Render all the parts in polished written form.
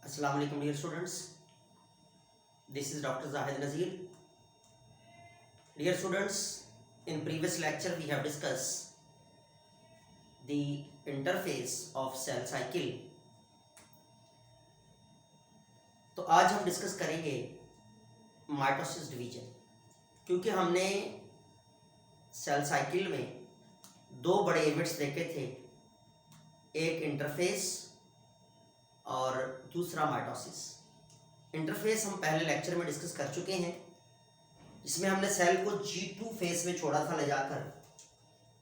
Assalamu alaikum dear students. This is Dr. Zahid Nazir. Dear students, in previous lecture we have discussed the interface of cell cycle. तो आज हम discuss करेंगे mitosis division, क्योंकि हमने cell cycle में दो बड़े इवेंट्स देखे थे, एक इंटरफेस और दूसरा माइटोसिस। इंटरफेस हम पहले लेक्चर में डिस्कस कर चुके हैं, इसमें हमने सेल को G2 फेज में छोड़ा था ले जाकर,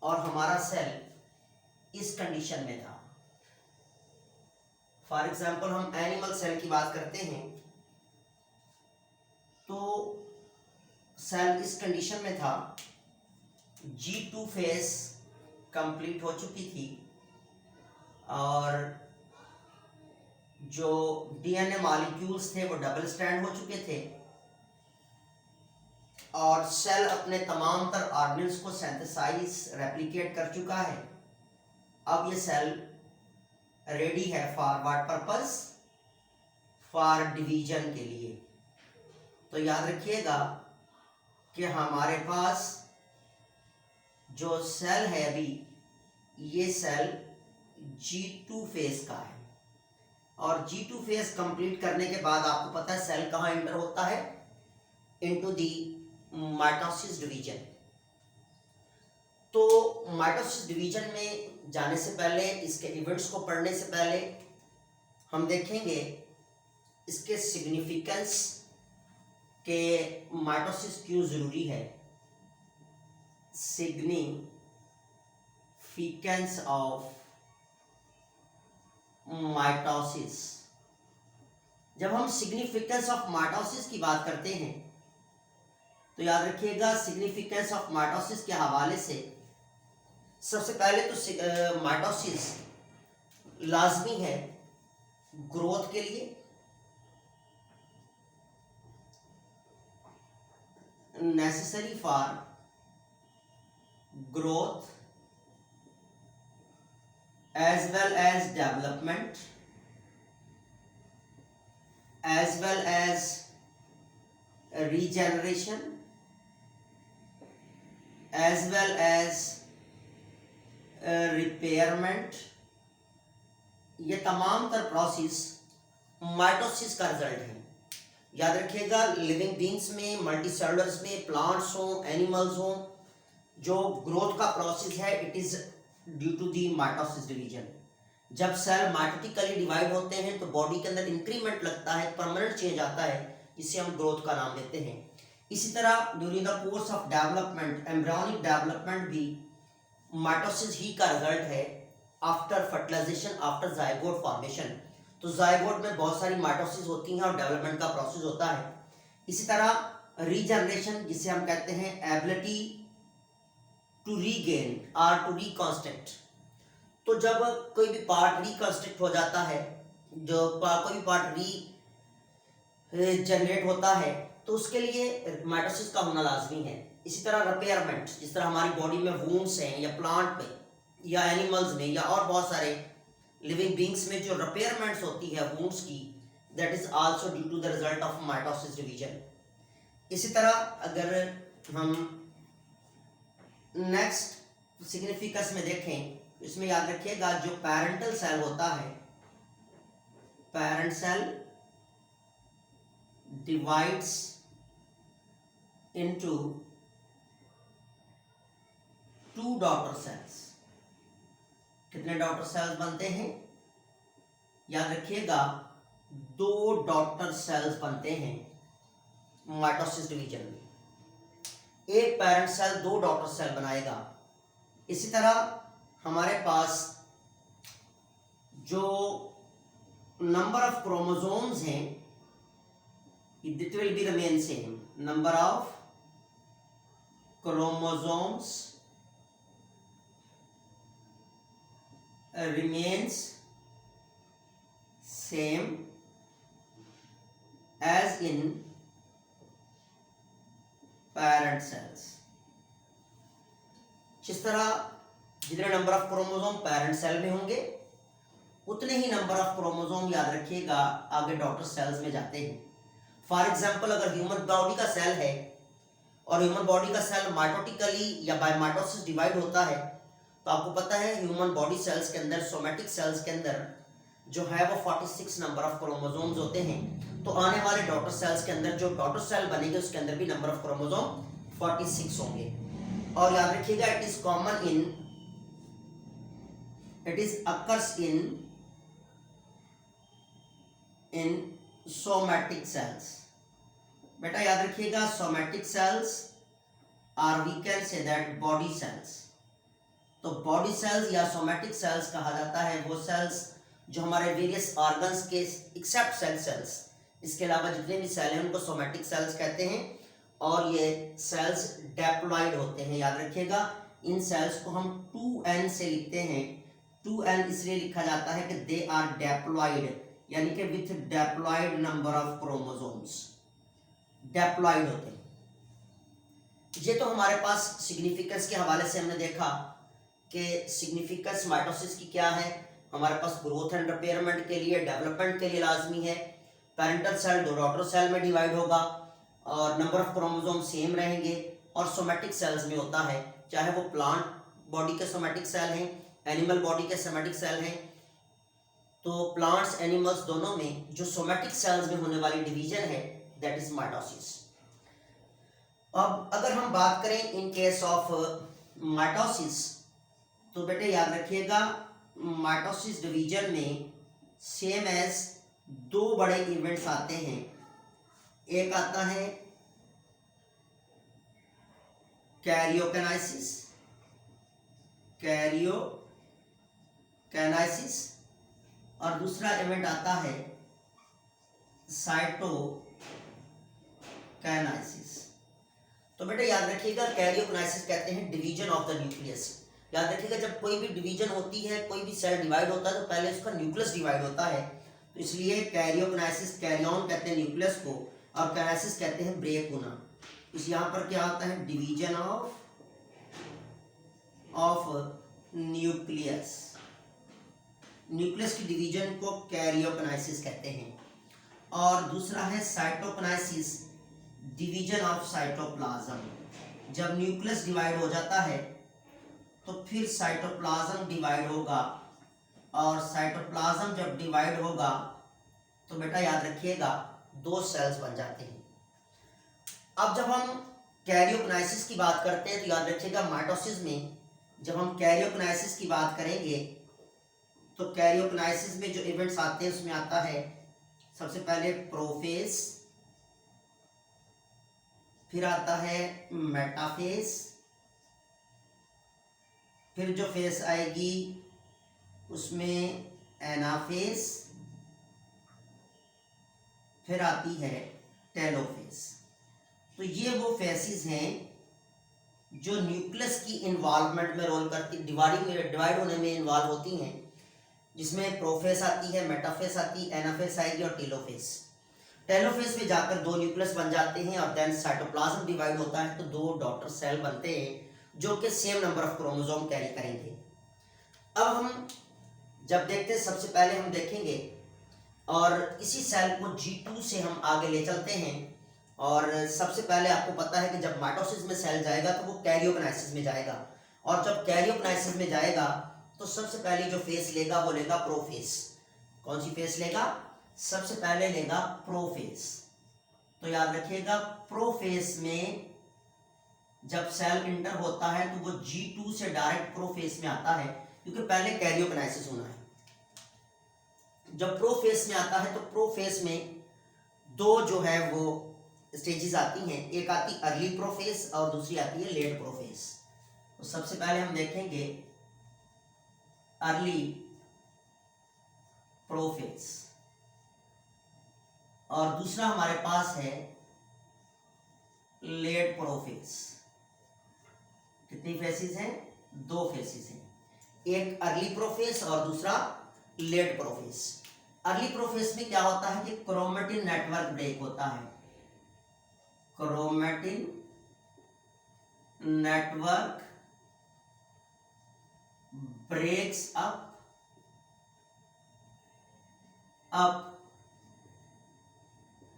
और हमारा सेल इस कंडीशन में था। फॉर एग्जाम्पल हम एनिमल सेल की बात करते हैं तो सेल इस कंडीशन में था, G2 फेज कंप्लीट हो चुकी थी और जो डीएनए मॉलिक्यूल्स थे वो डबल स्ट्रैंड हो चुके थे और सेल अपने तमाम तर ऑर्गेन्स को सिंथेसाइज रेप्लिकेट कर चुका है। अब ये सेल रेडी है for what purpose? For division के लिए। तो याद रखिएगा कि हमारे पास जो सेल है अभी, ये सेल G2 फेज का है और G2 फेज कंप्लीट करने के बाद आपको पता है सेल कहाँ एंटर होता है? Into the mitosis division. तो माइटोसिस डिवीजन में जाने से पहले, इसके इवेंट्स को पढ़ने से पहले हम देखेंगे इसके सिग्निफिकेंस के माइटोसिस क्यों जरूरी है। Significance of mitosis. जब हम सिग्निफिकेंस ऑफ माइटोसिस की बात करते हैं तो याद रखिएगा सिग्निफिकेंस ऑफ माइटोसिस के हवाले से सबसे पहले तो माइटोसिस लाजमी है ग्रोथ के लिए, necessary for growth as well as development, as well as regeneration, as well as repairment। ये तमाम तर प्रोसेस माइटोसिस का रिजल्ट है। याद रखिएगा लिविंग बींग्स में, मल्टीसेलुलर्स में, प्लांट्स हों, एनिमल्स हों, जो ग्रोथ का प्रोसेस है it is due to the mitosis division. जब सेल माइटोटिकली डिवाइड होते हैं तो बॉडी के अंदर इंक्रीमेंट लगता है, परमानेंट चेंज आता है, जिसे हम ग्रोथ का नाम देते हैं। इसी तरह during the course of development, embryonic development भी माइटोसिस ही का रिजल्ट है after fertilisation, after zygote formation. तो जायगोट में बहुत सारी माइटोसिस होती हैं और डेवलपमेंट का प्रोसेस होता है। इसी तरह रीजनरेशन, जिसे हम कहते हैं एबिलिटी टू रीगेन और टू रिकॉन्स्ट्रक्ट। तो जब कोई भी पार्ट रिकॉन्स्ट्रक्ट हो जाता है, जो कोई भी पार्ट जनरेट होता है, तो उसके लिए माइटोसिस का होना लाजमी है। इसी तरह रिपेयरमेंट, जिस तरह हमारी बॉडी में वुंड्स हैं या प्लांट में या एनिमल्स में या और बहुत सारे लिविंग बींग्स में जो रिपेयरमेंट्स होती है वुंड्स की, that is also due to the result of mitosis division. इसी तरह अगर हम नेक्स्ट सिग्निफिकेंस में देखें, इसमें याद रखिएगा जो पैरेंटल सेल होता है, parent cell divides into two daughter cells. कितने डॉटर सेल्स बनते हैं? याद रखिएगा दो डॉटर सेल्स बनते हैं माइटोसिस डिवीजन में। एक पेरेंट सेल दो डॉटर सेल बनाएगा। इसी तरह हमारे पास जो नंबर ऑफ क्रोमोसोम्स हैं it will be remain same. Number of chromosomes remains same as in parent cells। जिस तरह जितने number of chromosome parent cell में होंगे उतने ही नंबर ऑफ क्रोमोसोम, याद रखिएगा, आगे डॉटर सेल्स में जाते हैं। फॉर एग्जाम्पल, अगर ह्यूमन बॉडी का सेल है और ह्यूमन बॉडी का सेल माइटोटिकली या बाय माइटोसिस डिवाइड होता है, तो आपको पता है ह्यूमन बॉडी सेल्स के अंदर, सोमेटिक सेल्स के अंदर जो है वो 46 नंबर ऑफ क्रोमोसोम्स होते हैं। तो आने वाले डॉटर सेल्स के अंदर जो डॉटर सेल बनेंगे उसके अंदर भी नंबर ऑफ क्रोमोसोम 46 होंगे। और याद रखिएगा, it is common in, it is occurs in somatic cells. बेटा याद रखिएगा, somatic cells are we can say that body cells. तो बॉडी सेल्स या सोमेटिक सेल्स कहा जाता है वो सेल्स जो हमारे वेरियस ऑर्गन्स के, एक्सेप्ट सेल सेल्स, इसके अलावा जितने भी सेल हैं उनको सोमेटिक सेल्स कहते हैं। और ये सेल्स डेप्लॉइड होते हैं। याद रखिएगा, इन सेल्स को हम 2n से लिखते हैं। 2n इसलिए लिखा जाता है कि दे आर डेप्लॉइड, यानी कि with diploid number of chromosomes, diploid होते हैं। ये तो हमारे पास सिग्निफिकेंस के हवाले से हमने देखा कि सिग्निफिकेंस माइटोसिस की क्या है। हमारे पास ग्रोथ एंड रिपेयरमेंट के लिए, डेवलपमेंट के लिए लाजमी है। पेरेंटल सेल दो डॉटर सेल में डिवाइड होगा और नंबर ऑफ क्रोमोसोम सेम रहेंगे। और सोमेटिक सेल्स में होता है, चाहे वो प्लांट बॉडी के सोमेटिक सेल हैं, एनिमल बॉडी के सोमेटिक सेल हैं, तो प्लांट्स एनिमल्स दोनों में जो सोमेटिक सेल्स में होने वाली डिवीजन है दैट इज माइटोसिस। अब अगर हम बात करें इन केस ऑफ माइटोसिस, तो बेटे याद रखिएगा, माइटोसिस डिवीजन में सेम एज दो बड़े इवेंट्स आते हैं। एक आता है कैरियोकाइनेसिस, और दूसरा इवेंट आता है साइटोकाइनेसिस। तो बेटा याद रखिएगा, कैरियोकाइनेसिस कहते हैं डिवीजन ऑफ द न्यूक्लियस। याद रखिएगा, जब कोई भी डिवीजन होती है, कोई भी सेल डिवाइड होता है, तो पहले उसका न्यूक्लियस डिवाइड होता है। तो इसलिए कैरियोकाइनेसिस, कैरियन कहते हैं न्यूक्लियस को, और काइनेसिस कहते हैं ब्रेक होना। इस यहाँ पर क्या होता है, डिवीजन ऑफ न्यूक्लियस। न्यूक्लियस की डिवीजन को कैरियोकाइनेसिस कहते हैं। और दूसरा है साइटोकाइनेसिस, डिवीजन ऑफ साइटोप्लाज्म। जब न्यूक्लियस डिवाइड हो जाता है तो फिर साइटोप्लाज्म डिवाइड होगा, और साइटोप्लाज्म जब डिवाइड होगा तो बेटा याद रखिएगा दो सेल्स बन जाते हैं। अब जब हम कैरियोकाइनेसिस की बात करते हैं तो याद रखिएगा, माइटोसिस में जब हम कैरियोकाइनेसिस की बात करेंगे तो कैरियोकाइनेसिस में जो इवेंट्स आते हैं उसमें आता है सबसे पहले प्रोफेज, फिर आता है मेटाफेज, फिर जो फेस आएगी उसमें एनाफेज, फिर आती है टेलोफेज। तो ये वो फेसिस हैं जो न्यूक्लियस की इन्वॉल्वमेंट में रोल करती, डिवाइड होने में इन्वॉल्व होती हैं, जिसमें प्रोफेस आती है, मेटाफेस आती है, एनाफेस आएगी और टेलोफेस। टेलोफेस में जाकर दो न्यूक्लियस बन जाते हैं और देन साइटोप्लाज्म डिवाइड होता है तो दो डॉटर सेल बनते हैं जो कि same number of chromosome carry करेंगे। अब हम जब देखते हैं, सबसे पहले हम देखेंगे और इसी सेल को G2 से हम आगे ले चलते हैं। और सबसे पहले आपको पता है कि जब माइटोसिस में सेल जाएगा तो वो कैरियोकाइनेसिस में जाएगा, और जब कैरियोकाइनेसिस में जाएगा तो सबसे पहले जो फेस लेगा वो लेगा प्रोफेस। कौन सी फेस लेगा? सबसे पहले लेगा प्रोफेस। तो याद रखिएगा, प्रोफेस में जब सेल इंटर होता है तो वो G2 से डायरेक्ट प्रोफेस में आता है, क्योंकि पहले कैरियोकाइनेसिस होना है। जब प्रोफेस में आता है तो प्रोफेस में दो जो है वो स्टेजेस आती हैं, एक आती अर्ली प्रोफेस और दूसरी आती है लेट प्रोफेस। तो सबसे पहले हम देखेंगे अर्ली प्रोफेस, और दूसरा हमारे पास है लेट प्रोफेस। कितनी फेसिस हैं? दो फेसिस हैं, एक अर्ली प्रोफेस और दूसरा लेट प्रोफेस। अर्ली प्रोफेस में क्या होता है कि क्रोमेटिन नेटवर्क ब्रेक होता है। Chromatin network breaks up up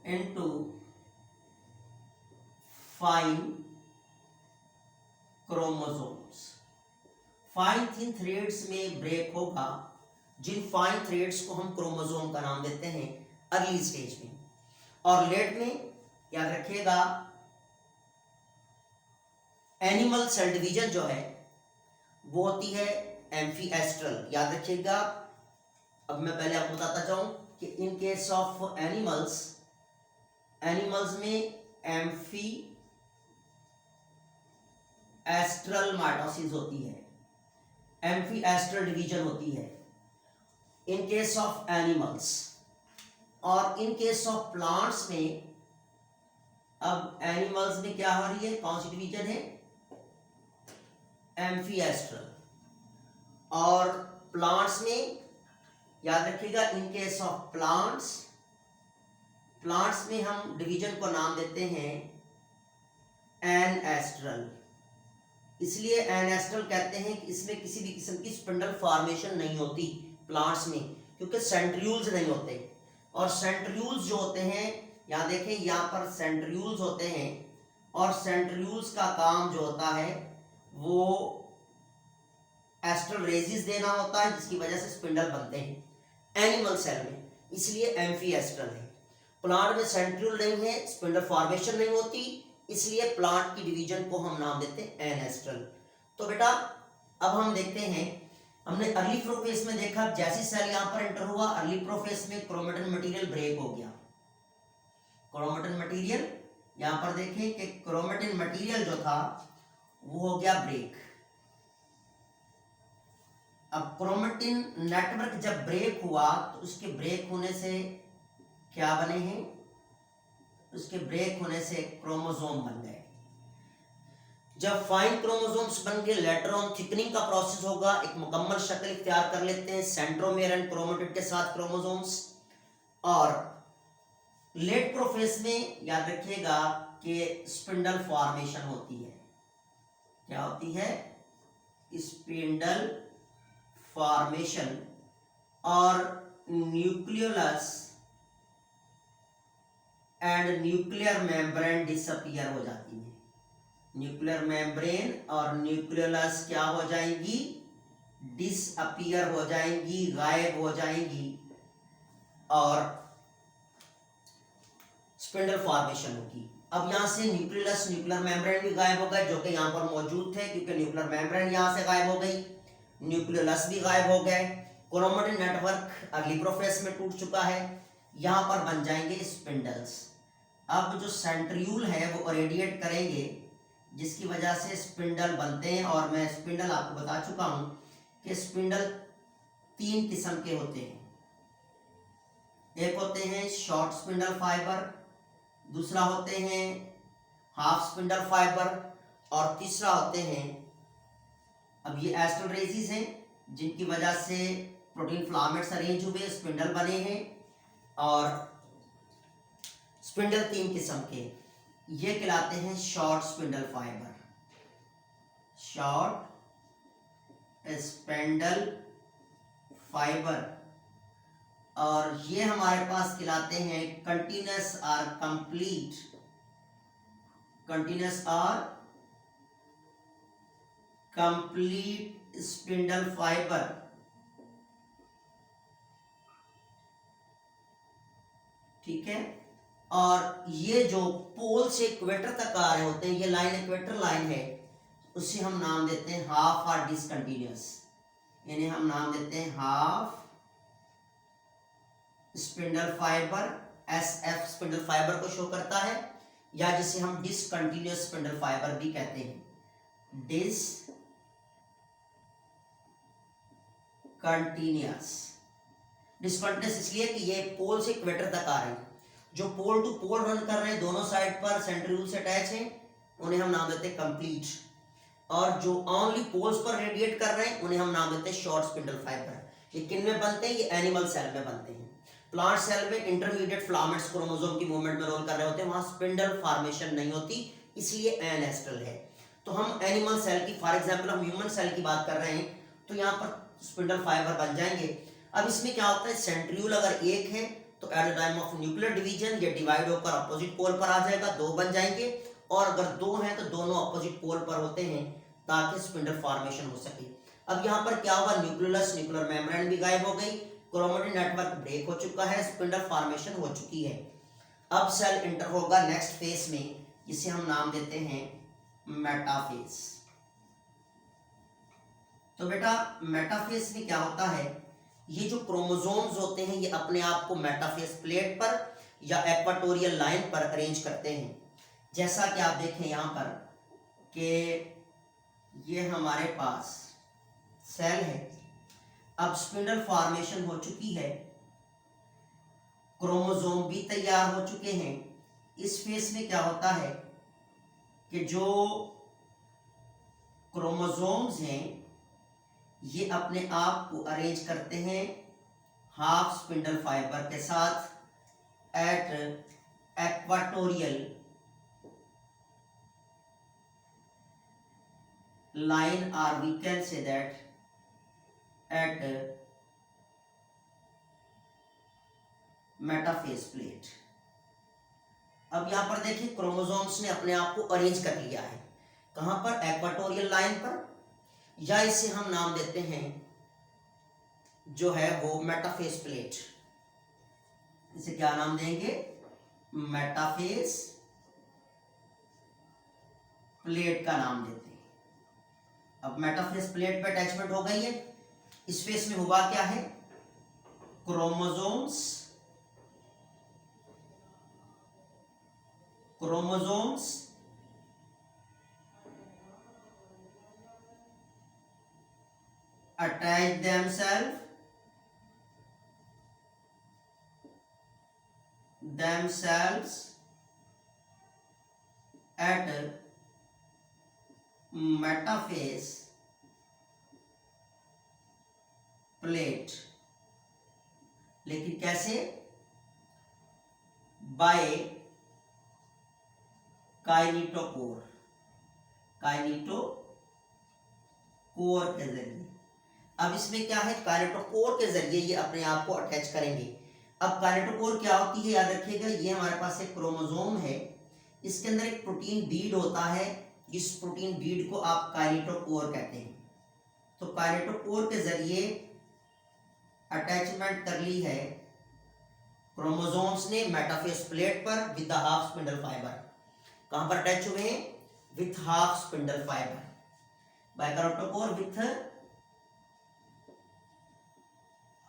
into fine chromosomes. Fine thin threads में ब्रेक होगा, जिन फाइन थ्रेड्स को हम क्रोमोसोम का नाम देते हैं अर्ली स्टेज में, और लेट में याद रखिएगा एनिमल सेल डिवीजन जो है वो होती है एम्फीएस्ट्रल। याद रखिएगा, अब मैं पहले आपको बताता जाऊं कि इन केस ऑफ एनिमल्स में एम्फीएस्ट्रल माइटोसिस होती है, एम्फीएस्ट्रल डिवीजन होती है इन केस ऑफ एनिमल्स। और इन केस ऑफ प्लांट्स में, अब एनिमल्स में क्या हो रही है, कौन सी डिवीजन है, एम्फीएस्ट्रल। और प्लांट्स में याद रखिएगा इन केस ऑफ प्लांट्स में हम डिवीजन को नाम देते हैं एनएस्ट्रल। इसलिए एनएस्ट्रल कहते हैं कि इसमें किसी भी किस्म की स्पिंडल फॉर्मेशन नहीं होती प्लांट्स में, क्योंकि सेंट्रियूल्स नहीं होते। और सेंट्रियूल्स जो होते हैं, यहाँ देखें यहाँ पर सेंट्रियूल्स होते हैं, और सेंट्रियूल्स का काम जो होता है वो एस्ट्रल रेजिस देना होता है, जिसकी वजह से स्पिंडल बनते हैं एनिमल सेल में, इसलिए एम्फीएस्ट्रल है। प्लांट में सेंट्रियूल नहीं है, स्पिंडल फॉर्मेशन नहीं होती, इसलिए प्लांट की डिवीजन को हम नाम देते हैं एनएस्ट्रल। तो बेटा अब हम देखते हैं, हमने अर्ली प्रोफेज में देखा जैसी सेल यहां पर एंटर हुआ, अर्ली प्रोफेज में क्रोमेटिन मटेरियल ब्रेक हो गया। क्रोमेटिन मटेरियल यहां पर देखें कि क्रोमेटिन मटेरियल जो था वो हो गया ब्रेक। अब क्रोमेटिन नेटवर्क जब ब्रेक हुआ तो उसके ब्रेक होने से क्या बने हैं, उसके ब्रेक होने से क्रोमोसोम बन गए। जब फाइन क्रोमोसोम्स बन गए, लेटर ऑन थिकनिंग का प्रोसेस होगा, एक मुकम्मल शक्ल इख्तियार कर लेते हैं सेंट्रोमेयर एंड क्रोमेटिड के साथ क्रोमोसोम्स। और लेट प्रोफेज में याद रखिएगा कि स्पिंडल फॉर्मेशन होती है। क्या होती है, स्पिंडल फॉर्मेशन, और nucleolus and nuclear membrane disappear हो जाती है। न्यूक्लियर मेम्ब्रेन और न्यूक्लियोलस क्या हो जाएंगी, डिसअपीयर हो जाएंगी, गायब हो जाएंगी, और स्पिंडल फॉर्मेशन होगी। अब यहां से न्यूक्लियोलस, न्यूक्लियर मेम्ब्रेन भी गायब हो गए, जो कि यहां पर मौजूद थे, क्योंकि न्यूक्लियर मेम्ब्रेन यहां से गायब हो गई, न्यूक्लियोलस भी गायब हो गए, क्रोमेटिन नेटवर्क अर्ली प्रोफेज में टूट चुका है, यहां पर बन जाएंगे स्पिंडल्स। अब जो सेंट्रियूल है वो रेडिएट करेंगे, जिसकी वजह से स्पिंडल बनते हैं। और मैं स्पिंडल आपको बता चुका हूं कि स्पिंडल 3 किस्म के होते हैं। एक होते हैं शॉर्ट स्पिंडल फाइबर, दूसरा होते हैं हाफ स्पिंडल फाइबर, और तीसरा होते हैं, अब ये एस्ट्रल रेजिस हैं, जिनकी वजह से प्रोटीन फिलामेंट्स अरेंज हुए, स्पिंडल बने हैं। और स्पिंडल 3 किस्म के, ये कहलाते हैं short spindle fibre, short spindle fibre, और ये हमारे पास कहलाते हैं कंटिन्यूस और कंप्लीट, कंटिन्यूस और कंप्लीट स्पिंडल फाइबर। ठीक है, और ये जो पोल से इक्वेटर तक आ रहे होते हैं, ये लाइन इक्वेटर लाइन है, उसे हम नाम देते हैं हाफ और डिसकंटिन्यूअस, इन्हें हम नाम देते हैं half spindle fibre, SF spindle fibre को शो करता है, या जिसे हम डिसकंटिन्यूअस स्पिंडल फाइबर भी कहते हैं, डिसकंटिन्यूअस इसलिए कि ये पोल से इक्वेटर तक आ रहे हैं। जो पोल टू पोल रन कर रहे हैं, दोनों साइड पर सेंट्रियोल से अटैच हैं, उन्हें हम नाम देते हैं कंप्लीट। और जो ओनली पोल्स पर रेडिएट कर रहे हैं, उन्हें हम नाम देते हैं शॉर्ट स्पिंडल फाइबर। ये किन में बनते हैं, ये एनिमल सेल में बनते हैं। प्लांट सेल में इंटरमीडिएट फिलामेंट्स क्रोमोसोम की मूवमेंट में रोल कर रहे होते हैं, वहां स्पिंडल फॉर्मेशन नहीं होती, इसलिए एनेस्ट्रल है। तो हम एनिमल सेल की, फॉर एग्जांपल हम ह्यूमन सेल की बात कर रहे हैं, तो यहाँ पर स्पिंडल फाइबर बन जाएंगे। अब इसमें क्या होता है, सेंट्रियोल अगर एक है तो at the time of nuclear division ये डिवाइड होकर अपोजिट पोल पर आ जाएगा, दो बन जाएंगे, और अगर दो हैं तो दोनों अपोजिट पोल पर होते हैं ताकि स्पिंडल फॉर्मेशन हो सके। अब यहाँ पर क्या हुआ, न्यूक्लियस न्यूक्लियर मेम्ब्रेन भी गायब हो गई, क्रोमैटिन नेटवर्क ब्रेक हो चुका है, स्पिंडल फॉर्मेशन हो चुकी है। अब सेल इंटर होगा नेक्स्ट फेज में, जिसे हम नाम देते हैं मेटाफेज। तो बेटा मेटाफेज में क्या होता है, ये जो क्रोमोसोम्स होते हैं ये अपने आप को मेटाफेज प्लेट पर या एक्वाटोरियल लाइन पर अरेंज करते हैं। जैसा कि आप देखें यहाँ पर कि ये हमारे पास सेल है, अब स्पिंडल फॉर्मेशन हो चुकी है, क्रोमोसोम भी तैयार हो चुके हैं। इस फेज में क्या होता है कि जो क्रोमोसोम्स हैं ये अपने आप को अरेंज करते हैं हाफ स्पिंडल फाइबर के साथ एट एक्वाटोरियल लाइन, और we can say that at metaphase plate. अब यहां पर देखिए क्रोमोसोम्स ने अपने आप को अरेंज कर लिया है, कहां पर, एक्वाटोरियल लाइन पर, या इसे हम नाम देते हैं जो है वो मेटाफेज प्लेट। इसे क्या नाम देंगे, मेटाफेज प्लेट का नाम देते हैं। अब मेटाफेज प्लेट पे अटैचमेंट हो गई है। इस फेज में हुआ क्या है, chromosomes attach themselves at metaphase plate, लेकिन कैसे, बाय काइनेटोकोर के जरिए। अब इसमें क्या है, काइनेटोकोर के जरिए ये अपने आप को अटैच करेंगे। अब काइनेटोकोर क्या होती है, याद रखिएगा, ये हमारे पास एक क्रोमोसोम है, इसके अंदर एक प्रोटीन बीड होता है, इस प्रोटीन बीड को आप काइनेटोकोर कहते हैं। तो काइनेटोकोर के जरिए अटैचमेंट कर ली है क्रोमोसोम्स ने मेटाफेज प्लेट पर with the half spindle fibre. कहां पर अटैच हुए हैं, with half spindle fibre, by kinetochore with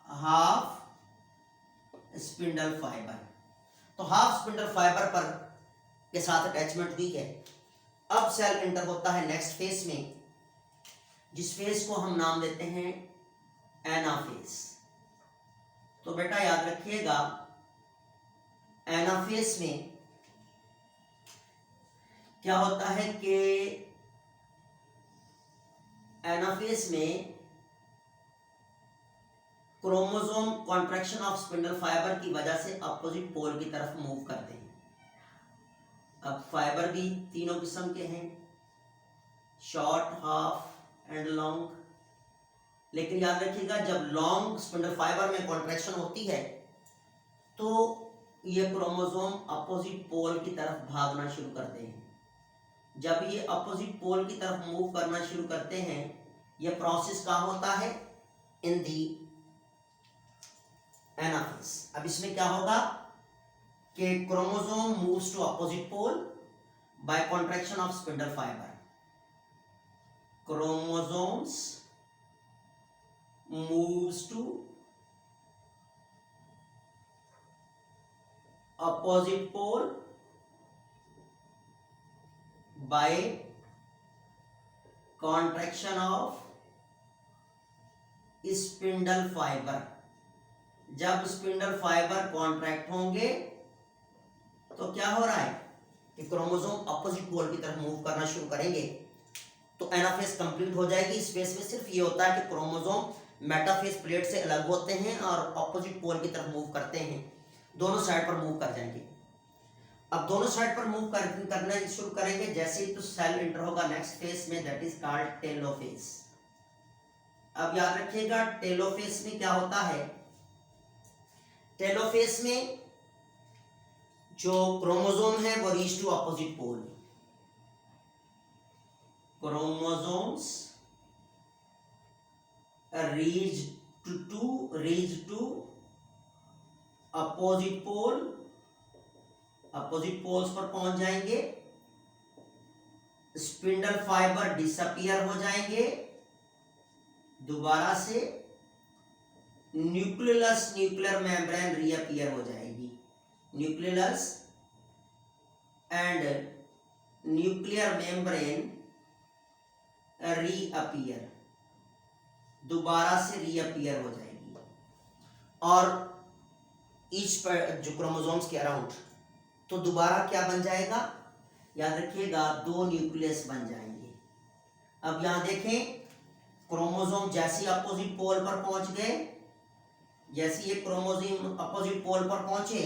half spindle fibre. तो हाफ स्पिंडल फाइबर पर के साथ अटैचमेंट हुई है। अब सेल एंटर होता है नेक्स्ट फेज में, जिस फेज को हम नाम देते हैं एनाफेज। तो बेटा याद रखिएगा, एनाफेज में क्या होता है कि एनाफेज में chromosome contraction of spindle fibre की वजह से अपोजिट पोल की तरफ मूव करते हैं। अब फाइबर भी तीनों किस्म के हैं, शॉर्ट, हाफ एंड लॉन्ग। लेकिन याद रखिएगा, जब लॉन्ग स्पिंडल फाइबर में कॉन्ट्रैक्शन होती है तो ये क्रोमोसोम अपोजिट पोल की तरफ भागना शुरू करते हैं। जब ये अपोजिट पोल की तरफ मूव करना शुरू करते हैं, ये प्रोसेस कहाँ होता है, इन दी एनाफेज। अब इसमें क्या होगा कि chromosome moves to opposite pole by contraction of spindle fibre. Chromosomes moves to opposite pole by contraction of spindle fibre. जब स्पिंडल फाइबर कॉन्ट्रैक्ट होंगे तो क्या हो रहा है कि क्रोमोसोम अपोजिट पोल की तरफ मूव करना शुरू करेंगे, तो एनाफेज कंप्लीट हो जाएगी। इस फेज में सिर्फ ये होता है कि क्रोमोसोम मेटाफेज प्लेट से अलग होते हैं और अपोजिट पोल की तरफ मूव करते हैं, दोनों साइड पर मूव कर जाएंगे। अब दोनों साइड पर मूव करना शुरू करेंगे जैसे ही तो सेल एंटर होगा नेक्स्ट फेज में, दैट इज कॉल्ड टेलोफेज। अब याद रखिएगा टेलोफेज में क्या होता है, टेलोफेज में जो क्रोमोसोम है वो reach to opposite pole, chromosomes reach to opposite pole, opposite poles पर पहुंच जाएंगे, स्पिंडल फाइबर डिसअपियर हो जाएंगे, दोबारा से न्यूक्लियस न्यूक्लियर मेम्ब्रेन रीअपियर हो जाएगी, nucleus and nuclear membrane reappear, दोबारा से रीअपियर हो जाएगी, और ईच पर जो क्रोमोसोम्स के अराउंड तो दोबारा क्या बन जाएगा, याद रखिएगा दो न्यूक्लियस बन जाएंगे। अब यहां देखें क्रोमोसोम जैसे अपोजिट पोल पर पहुंच गए, जैसे ये क्रोमोसोम अपोजिट पोल पर पहुंचे,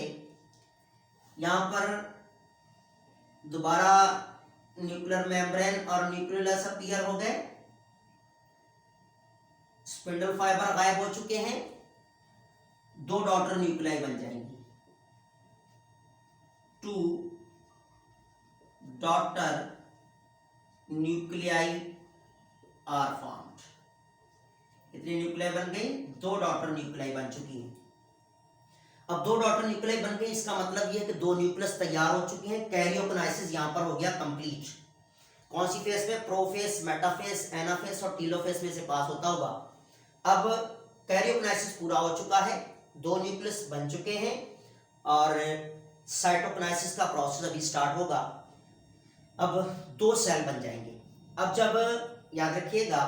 यहां पर दोबारा न्यूक्लियर मेम्ब्रेन और न्यूक्लियस अपीयर हो गए, स्पिंडल फाइबर गायब हो चुके हैं, दो डॉटर न्यूक्लियाई बन जाएंगी, two daughter nuclei are formed. कितनी न्यूक्लियाई बन गई, दो डॉटर न्यूक्लियाई बन चुकी हैं। अब दो डॉटर न्यूक्लियाई बन गई, इसका मतलब यह है कि दो न्यूक्लियस तैयार हो चुके हैं, कैरियोकिनेसिस यहां पर हो गया कंप्लीट। कौन सी फेस में, प्रोफेस, मेटाफेस, एनाफेस और टीलोफेस में से पास होता होगा। अब कैरियोकिनेसिस पूरा हो चुका है, दो न्यूक्लियस बन चुके हैं और साइटोकिनेसिस का प्रोसेस अभी स्टार्ट होगा। अब दो सेल बन जाएंगे। अब जब याद रखिएगा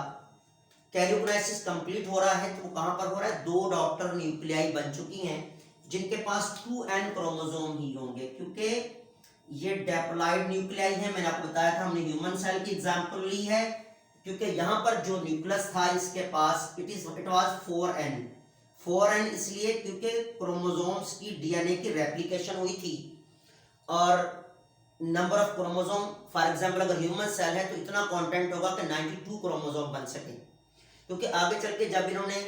कैरियोकिनेसिस कंप्लीट हो रहा है तो वो कहां पर हो रहा है, दो डॉटर न्यूक्लियाई बन चुकी हैं जिनके पास 2n क्रोमोसोम ही होंगे, क्योंकि ये डेप्लॉइड न्यूक्लियाई है। मैंने आपको बताया था, हमने ह्यूमन सेल की एग्जांपल ली है, क्योंकि यहां पर जो न्यूक्लियस था इसके पास इट वाज 4n इसलिए क्योंकि क्रोमोसोम्स की डीएनए की रेप्लिकेशन हुई थी और number of chromosome, for example अगर ह्यूमन सेल है तो इतना कंटेंट होगा कि 92 क्रोमोसोम बन सके, क्योंकि आगे चल के जब इन्होंने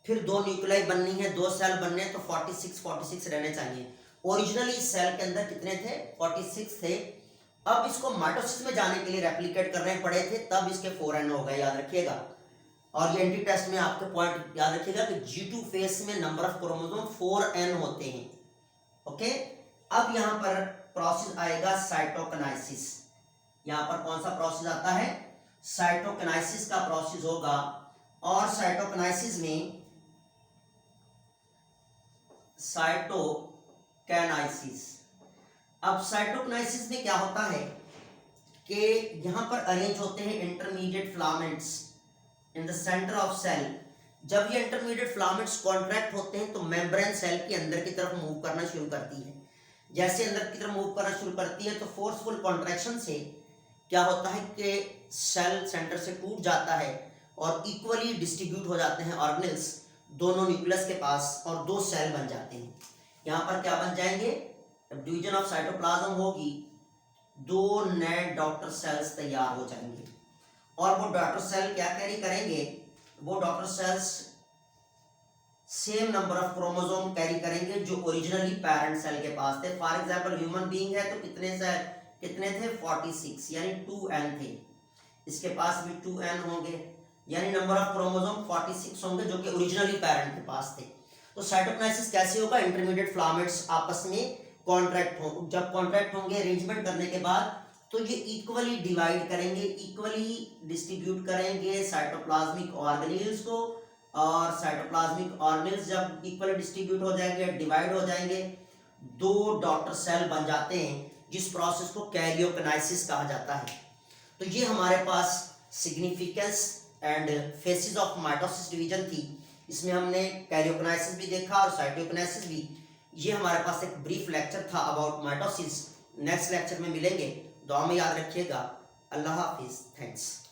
फिर दो न्यूक्लियाई बननी है, दो सेल बनने हैं तो 46 रहने चाहिए। ओरिजिनली इस सेल के अंदर कितने थे, 46 थे। अब इसको माइटोसिस में जाने के लिए रेप्लिकेट करने पड़े थे, तब इसके 4n हो गए, याद रखिएगा। और ये एंटी टेस्ट में आपके पॉइंट याद रखिएगा कि G2 फेस में नंबर ऑफ क्रोमोसोम 4n होते हैं। ओके, अब यहां पर प्रोसेस आएगा साइटोकिनेसिस। यहां पर कौन सा प्रोसेस आता है, साइटोकिनेसिस का प्रोसेस होगा। और साइटोकिनेसिस में अब साइटोकिनेसिस में क्या होता है कि यहां पर अरेंज होते हैं intermediate filaments in the centre of cell. जब ये इंटरमीडिएट फिलामेंट्स कॉन्ट्रैक्ट होते हैं तो मेम्ब्रेन सेल के अंदर की तरफ मूव करना शुरू करती है। जैसे अंदर की तरफ मूव करना शुरू करती है तो फोर्सफुल कॉन्ट्रैक्शन से क्या होता है कि सेल सेंटर से टूट जाता है और इक्वली डिस्ट्रीब्यूट हो जाते हैं ऑर्गेनेल्स दोनों न्यूक्लियस के पास, और दो सेल बन जाते हैं। यहाँ पर क्या बन जाएंगे, डिवीजन ऑफ साइटोप्लाज्म होगी, दो नए डॉटर सेल्स तैयार हो जाएंगे। और वो डॉटर सेल क्या कैरी करेंगे, वो daughter cells same number of chromosome carry करेंगे जो ओरिजिनली पेरेंट सेल के पास थे। फॉर एग्जांपल ह्यूमन बीइंग है तो कितने थे, 46 यानी 2n थे, इसके पास भी 2n होंगे, यानी नंबर ऑफ क्रोमोसोम 46 होंगे जो कि ओरिजिनली पेरेंट के पास थे। तो साइटोकिनेसिस कैसे होगा, इंटरमीडिएट फिलामेंट्स आपस में कॉन्ट्रैक्ट हो, जब कॉन्ट्रैक्ट होंगे अरेंजमेंट करने के बाद तो ये इक्वली डिवाइड करेंगे, इक्वली डिस्ट्रीब्यूट करेंगे साइटोप्लाज्मिक ऑर्गेनेल्स को, और साइटोप्लाज्मिक ऑर्गेनेल्स जब इक्वली डिस्ट्रीब्यूट हो जाएंगे, डिवाइड हो जाएंगे, दो डॉटर सेल बन जाते हैं, जिस प्रोसेस को कैरियोकिनेसिस कहा जाता है। तो ये हमारे पास significance and phases of mitosis division थी। इसमें हमने कैरियोकिनेसिस भी देखा और साइटोकिनेसिस भी। ये हमारे पास एक ब्रीफ लेक्चर था अबाउट माइटोसिस। नेक्स्ट लेक्चर में मिलेंगे, दुआ में याद रखिएगा। अल्लाह हाफिज, थैंक्स।